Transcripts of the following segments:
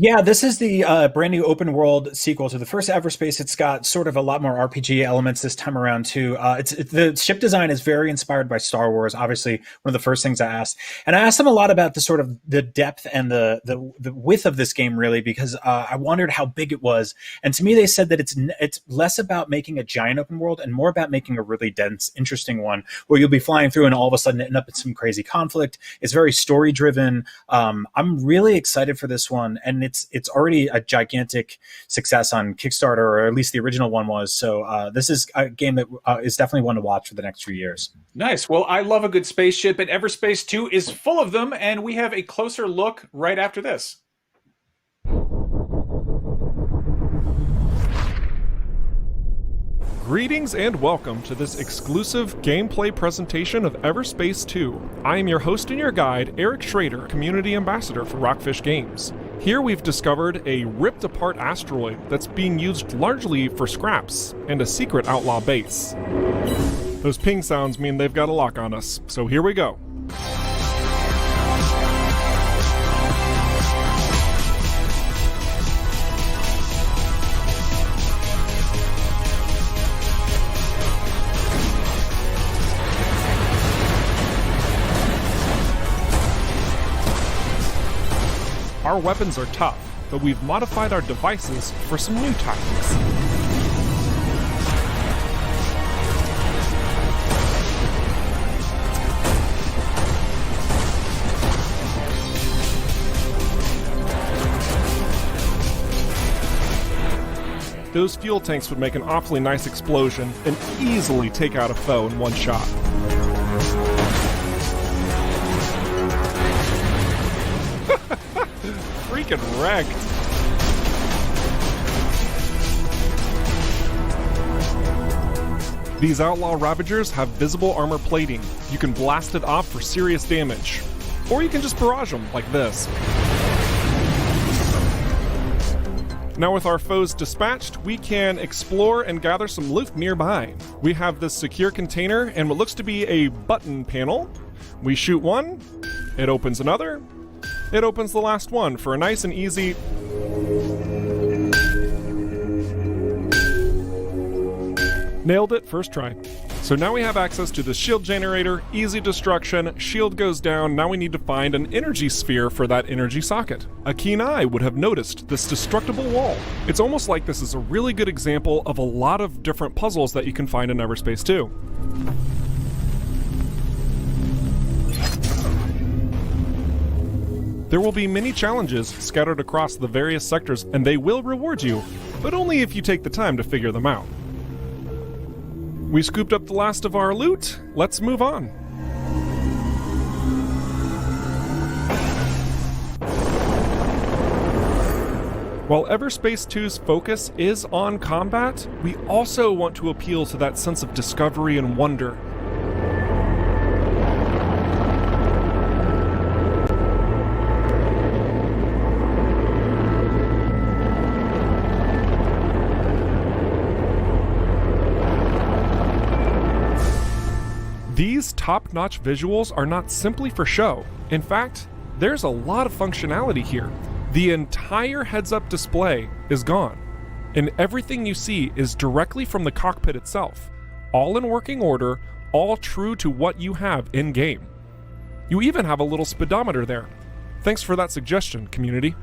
Yeah, this is the brand new open world sequel to the first Everspace. It's got sort of a lot more RPG elements this time around too. The ship design is very inspired by Star Wars. Obviously, one of the first things I asked, and I asked them a lot about the sort of the depth and the width of this game, really, because I wondered how big it was. And to me, they said that it's less about making a giant open world and more about making a really dense, interesting one where you'll be flying through and all of a sudden end up in some crazy conflict. It's very story driven. I'm really excited for this one, and it's already a gigantic success on Kickstarter, or at least the original one was. So this is a game that is definitely one to watch for the next few years. Nice. Well, I love a good spaceship, and Everspace 2 is full of them, and we have a closer look right after this. Greetings and welcome to this exclusive gameplay presentation of Everspace 2. I am your host and your guide, Eric Schrader, Community Ambassador for ROCKFISH Games. Here we've discovered a ripped-apart asteroid that's being used largely for scraps and a secret outlaw base. Those ping sounds mean they've got a lock on us, so here we go. Our weapons are tough, but we've modified our devices for some new tactics. Those fuel tanks would make an awfully nice explosion and easily take out a foe in one shot. Freaking wrecked. These outlaw Ravagers have visible armor plating. You can blast it off for serious damage. Or you can just barrage them like this. Now with our foes dispatched, we can explore and gather some loot nearby. We have this secure container and what looks to be a button panel. We shoot one, it opens another, it opens the last one for a nice and easy... Nailed it, first try. So now we have access to the shield generator, easy destruction, shield goes down, now we need to find an energy sphere for that energy socket. A keen eye would have noticed this destructible wall. It's almost like this is a really good example of a lot of different puzzles that you can find in Everspace 2. There will be many challenges scattered across the various sectors, and they will reward you, but only if you take the time to figure them out. We scooped up the last of our loot, let's move on. While Everspace 2's focus is on combat, we also want to appeal to that sense of discovery and wonder. These top-notch visuals are not simply for show. In fact, there's a lot of functionality here. The entire heads-up display is gone, and everything you see is directly from the cockpit itself, all in working order, all true to what you have in-game. You even have a little speedometer there. Thanks for that suggestion, community.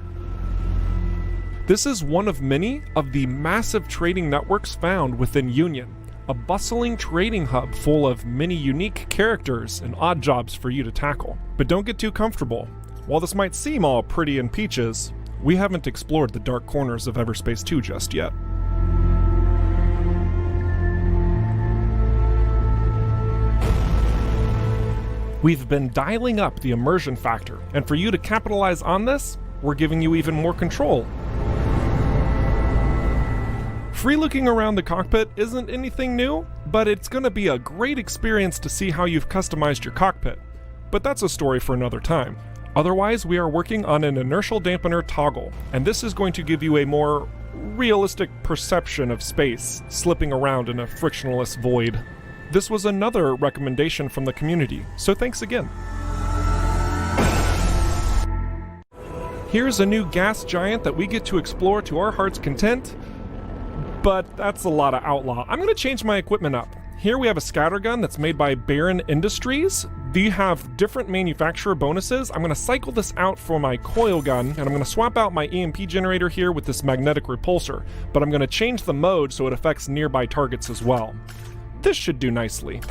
This is one of many of the massive trading networks found within Union. A bustling trading hub full of many unique characters and odd jobs for you to tackle. But don't get too comfortable. While this might seem all pretty and peaches, we haven't explored the dark corners of Everspace 2 just yet. We've been dialing up the immersion factor, and for you to capitalize on this, we're giving you even more control. Free looking around the cockpit isn't anything new, but it's going to be a great experience to see how you've customized your cockpit. But that's a story for another time. Otherwise, we are working on an inertial dampener toggle, and this is going to give you a more realistic perception of space, slipping around in a frictionless void. This was another recommendation from the community, so thanks again. Here's a new gas giant that we get to explore to our heart's content, but that's a lot of outlaw. I'm gonna change my equipment up. Here we have a scattergun that's made by Baron Industries. They have different manufacturer bonuses. I'm gonna cycle this out for my coil gun, and I'm gonna swap out my EMP generator here with this magnetic repulsor, but I'm gonna change the mode so it affects nearby targets as well. This should do nicely.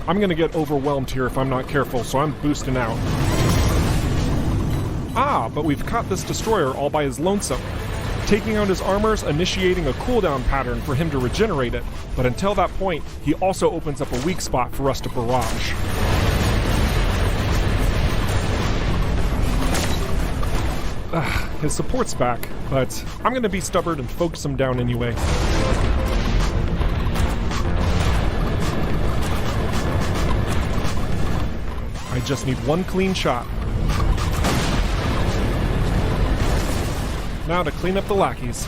I'm gonna get overwhelmed here if I'm not careful, so I'm boosting out. Ah, but we've caught this destroyer all by his lonesome. Taking out his armor's initiating a cooldown pattern for him to regenerate it, but until that point, he also opens up a weak spot for us to barrage. His support's back, but I'm gonna be stubborn and focus him down anyway. I just need one clean shot. Now to clean up the lackeys.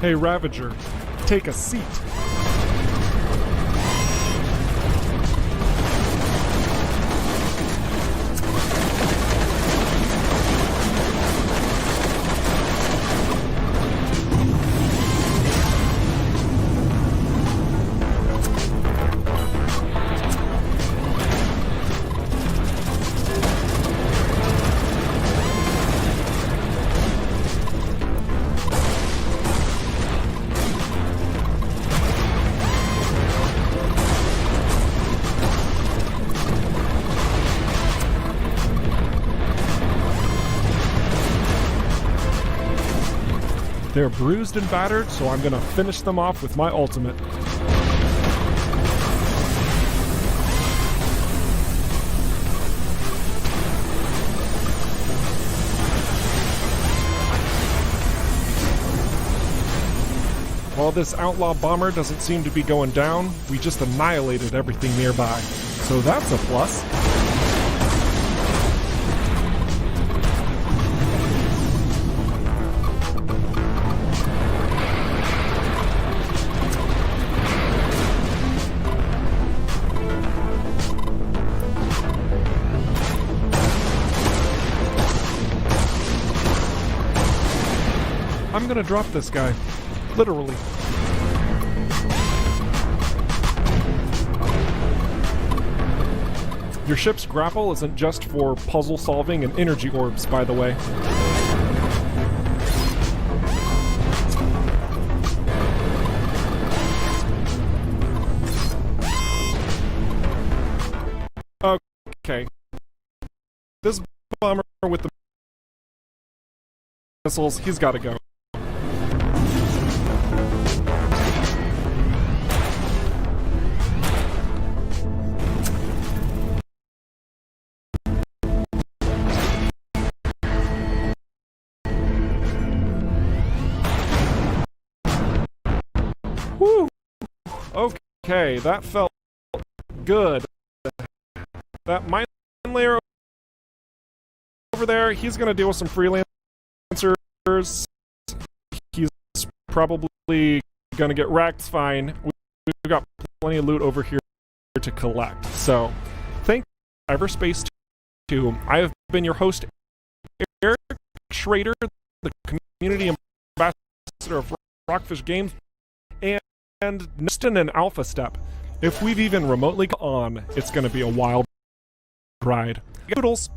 Hey, Ravager, take a seat. They're bruised and battered, so I'm gonna finish them off with my ultimate. While this outlaw bomber doesn't seem to be going down, we just annihilated everything nearby. So that's a plus. I'm gonna drop this guy. Literally. Your ship's grapple isn't just for puzzle solving and energy orbs, by the way. Okay. This bomber with the missiles, he's gotta go. Woo! Okay, that felt good. That mine layer over there, he's gonna deal with some freelancers. He's probably gonna get wrecked, fine. We've got plenty of loot over here to collect. So, thank you, Everspace 2. I have been your host, Eric Schrader, the community ambassador of ROCKFISH Games, and just in an alpha step. If we've even remotely gone on, it's going to be a wild ride. Doodles.